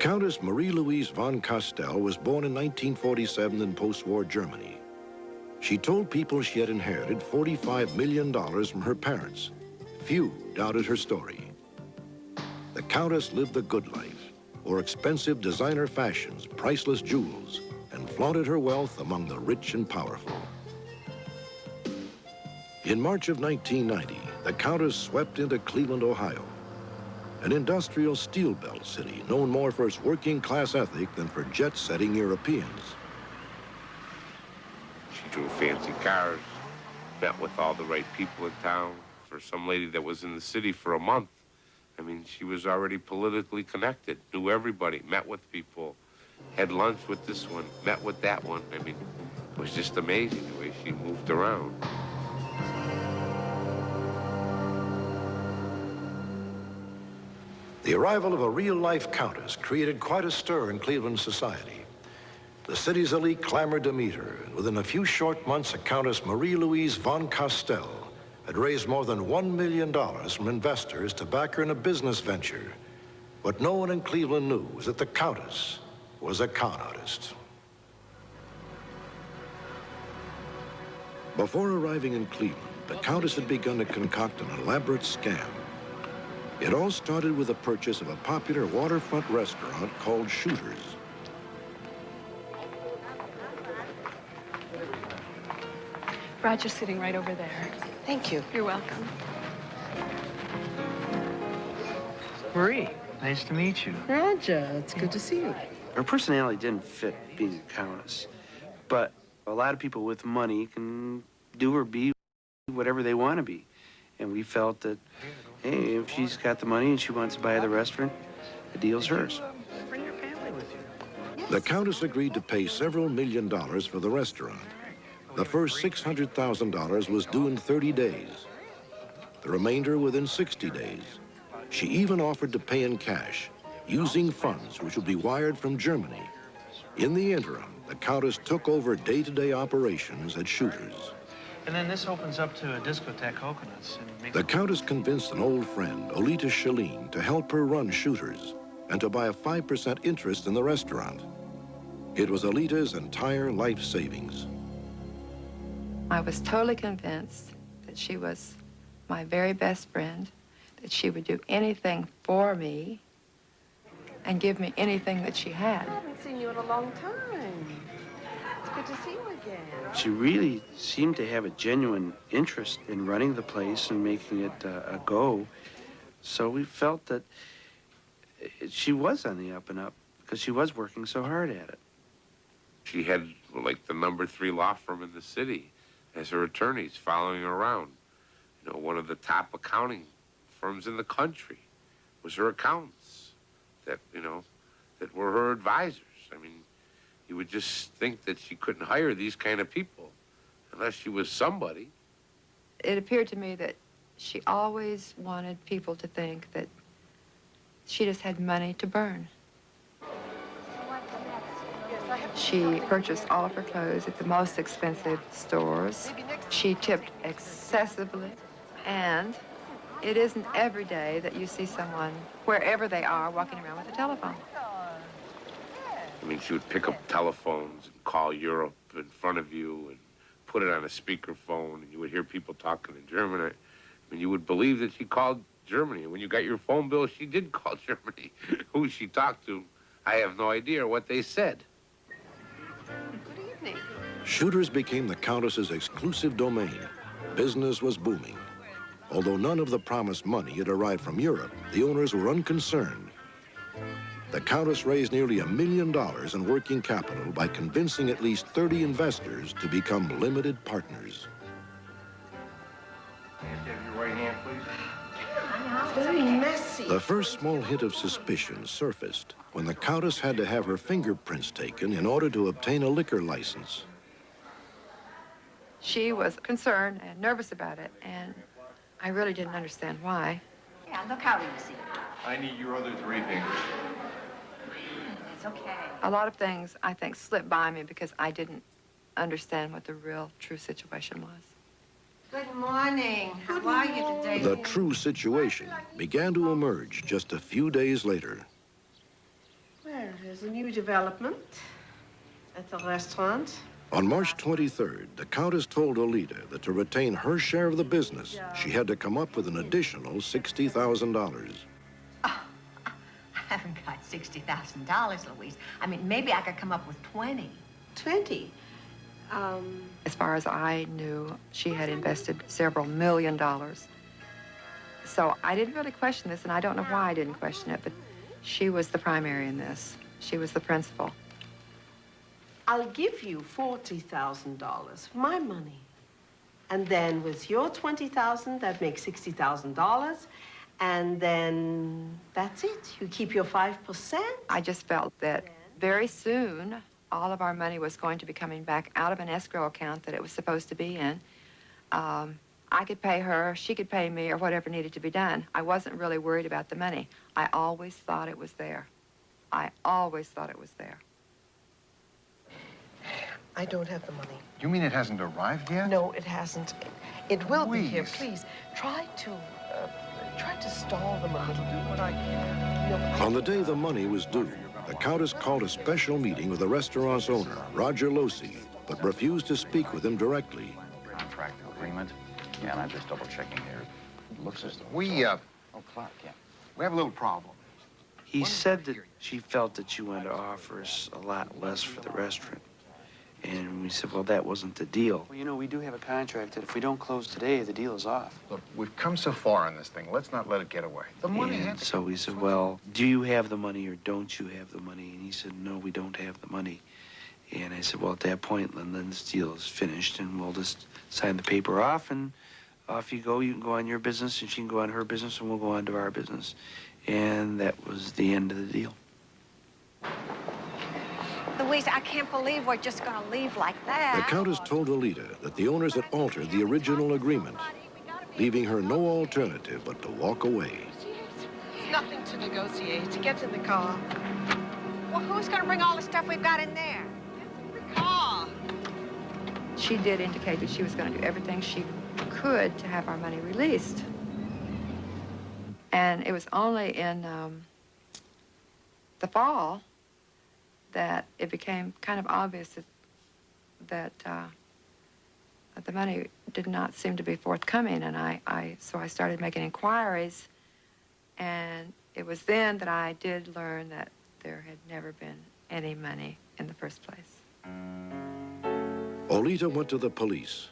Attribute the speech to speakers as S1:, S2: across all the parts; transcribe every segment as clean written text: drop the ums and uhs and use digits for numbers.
S1: Countess Marie-Louise von Castell was born in 1947 in post-war Germany. She told people she had inherited $45 million from her parents. Few doubted her story. The Countess lived the good life, wore expensive designer fashions, priceless jewels, and flaunted her wealth among the rich and powerful. In March of 1990, the Countess swept into Cleveland, Ohio, an industrial steel belt city known more for its working-class ethic than for jet-setting Europeans.
S2: She drove fancy cars, met with all the right people in town. For some lady that was in the city for a month, I mean, she was already politically connected, knew everybody, met with people, had lunch with this one, met with that one. I mean, it was just amazing the way she moved around.
S1: The arrival of a real-life Countess created quite a stir in Cleveland society. The city's elite clamored to meet her, and within a few short months, a Countess Marie-Louise von Castell had raised more than $1 million from investors to back her in a business venture. What no one in Cleveland knew was that the Countess was a con artist. Before arriving in Cleveland, the Countess had begun to concoct an elaborate scam. It all started with the purchase of a popular waterfront restaurant called Shooters.
S3: Roger's sitting right over there.
S4: Thank you.
S3: You're welcome.
S5: Marie, nice to meet you.
S4: Roger, it's good to see you.
S5: Her personality didn't fit being a countess, but a lot of people with money can do or be whatever they want to be. And we felt that, hey, if she's got the money and she wants to buy the restaurant, the deal's hers.
S4: Bring your family with you.
S1: The Countess agreed to pay several $1 million for the restaurant. The first $600,000 was due in 30 days. The remainder within 60 days. She even offered to pay in cash, using funds which would be wired from Germany. In the interim, the Countess took over day-to-day operations at Shooters.
S5: And then this opens up to a discotheque Coconuts. And
S1: The Countess convinced an old friend, Olita Shaleen, to help her run Shooters and to buy a 5% interest in the restaurant. It was Olita's entire life savings.
S6: I was totally convinced that she was my very best friend, that she would do anything for me and give me anything that she had.
S4: I haven't seen you in a long time. It's good to see you again.
S5: she really seemed to have a genuine interest in running the place and making it a go. So we felt that she was on the up and up because she was working so hard at it.
S2: She had, like, the #3 law firm in the city as her attorneys following her around. You know, one of the top accounting firms in the country was her accountants that, you know, that were her advisors. I mean, you would just think that she couldn't hire these kind of people unless she was somebody.
S6: It appeared to me that she always wanted people to think that she just had money to burn. She purchased all of her clothes at the most expensive stores. She tipped excessively. And it isn't every day that you see someone, wherever they are, walking around with a telephone.
S2: I mean, she would pick up telephones and call Europe in front of you and put it on a speakerphone, and you would hear people talking in German. I mean, you would believe that she called Germany. When you got your phone bill, she did call Germany. Who she talked to, I have no idea what they said.
S4: Good evening.
S1: Shooters became the Countess's exclusive domain. Business was booming. Although none of the promised money had arrived from Europe, the owners were unconcerned. The Countess raised nearly $1 million in working capital by convincing at least 30 investors to become limited partners.
S2: Your right hand, please.
S4: Very messy.
S1: The first small hint of suspicion surfaced when the Countess had to have her fingerprints taken in order to obtain a liquor license.
S6: She was concerned and nervous about it, and I really didn't understand why.
S7: Yeah, look how easy.
S2: I need your other 3 fingers.
S7: It's okay.
S6: A lot of things, I think, slipped by me because I didn't understand what the real, true situation was.
S7: Good morning. How are you today?
S1: The true situation began to emerge just a few days later.
S4: Well, There's a new development at the restaurant.
S1: On March 23rd, the Countess told Olita that to retain her share of the business, she had to come up with an additional $60,000.
S7: I haven't got $60,000, Louise. I mean, maybe I could come up with 20.
S4: 20.
S6: As far as I knew, she had invested several $1 million. So I didn't really question this, and I don't know why I didn't question it, but she was the primary in this. She was the principal.
S4: I'll give you $40,000, my money. And then with your $20,000, that makes $60,000. And then that's it. You keep your 5%.
S6: I just felt that very soon, all of our money was going to be coming back out of an escrow account that it was supposed to be in. I could pay her, she could pay me, or whatever needed to be done. I wasn't really worried about the money. I always thought it was there. I always thought it was there.
S8: I don't have the money.
S9: You mean it hasn't arrived yet?
S8: No, it hasn't. It will be here. Please, try to stall them a little. Do what I can. No,
S1: On the day the money was due, the Countess called a special meeting with the restaurant's owner, Roger Losey, but refused to speak with him directly.
S10: Contract agreement. Yeah, and I'm just double checking here. It looks as though
S9: Oh,
S10: Clark, yeah.
S9: we have a little problem.
S5: He said that she felt that you wanted to offer us a lot less for the restaurant. And we said, well, that wasn't the deal. Well, you know, we do have a contract that if we don't close today, the deal is off.
S9: Look, we've come so far on this thing. Let's not let it get away. The money
S5: And so we said, well, do you have the money or don't you have the money? And he said, no, we don't have the money. And I said, well, at that point, then this deal is finished, and we'll just sign the paper off, and off you go. You can go on your business, and she can go on her business, and we'll go on to our business. And that was the end of the deal.
S7: Louise, I can't believe we're just going to leave like that.
S1: The Countess told Olita that the owners had altered the original agreement, leaving her no alternative but to walk away.
S8: nothing to negotiate. Get in the car.
S7: Well, who's going to bring all the stuff we've got in there?
S8: The car.
S6: She did indicate that she was going to do everything she could to have our money released. And it was only in the fall that it became kind of obvious that the money did not seem to be forthcoming, and so I started making inquiries, and it was then that I did learn that there had never been any money in the first place.
S1: Olita went to the police.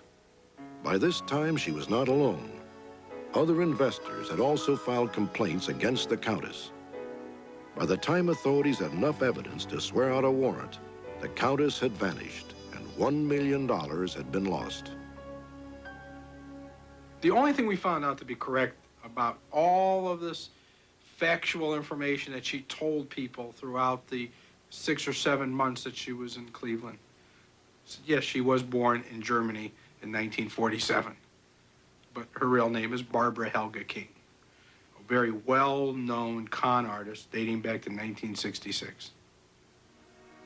S1: By this time, she was not alone. Other investors had also filed complaints against the Countess. By the time authorities had enough evidence to swear out a warrant, the Countess had vanished, and $1 million had been lost.
S11: The only thing we found out to be correct about all of this factual information that she told people throughout the 6 or 7 months that she was in Cleveland. Yes, she was born in Germany in 1947, but her real name is Barbara Helga King, a very well-known con artist dating back to 1966.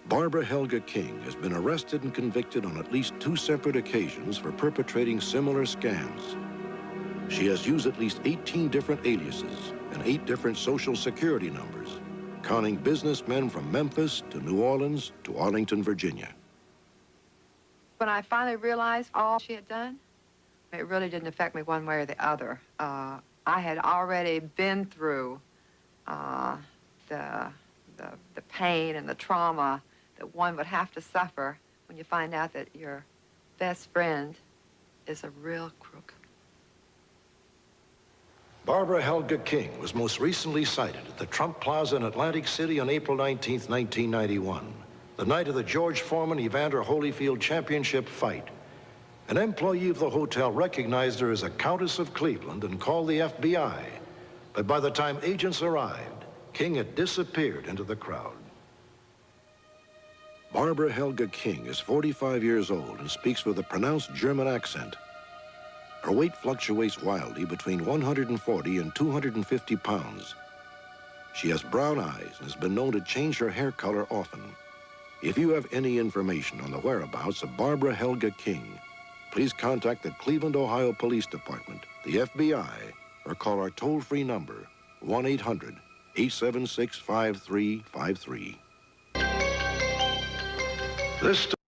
S1: Barbara Helga King has been arrested and convicted on at least 2 separate occasions for perpetrating similar scams. She has used at least 18 different aliases and 8 different social security numbers, conning businessmen from Memphis to New Orleans to Arlington, Virginia.
S6: When I finally realized all she had done, it really didn't affect me one way or the other. I had already been through the pain and the trauma that one would have to suffer when you find out that your best friend is a real crook.
S1: Barbara Helga King was most recently sighted at the Trump Plaza in Atlantic City on April 19, 1991, the night of the George Foreman Evander Holyfield Championship fight. An employee of the hotel recognized her as a Countess of Cleveland and called the FBI. But by the time agents arrived, King had disappeared into the crowd. Barbara Helga King is 45 years old and speaks with a pronounced German accent. Her weight fluctuates wildly between 140 and 250 pounds. She has brown eyes and has been known to change her hair color often. If you have any information on the whereabouts of Barbara Helga King, please contact the Cleveland, Ohio Police Department, the FBI, or call our toll-free number, 1-800-876-5353. This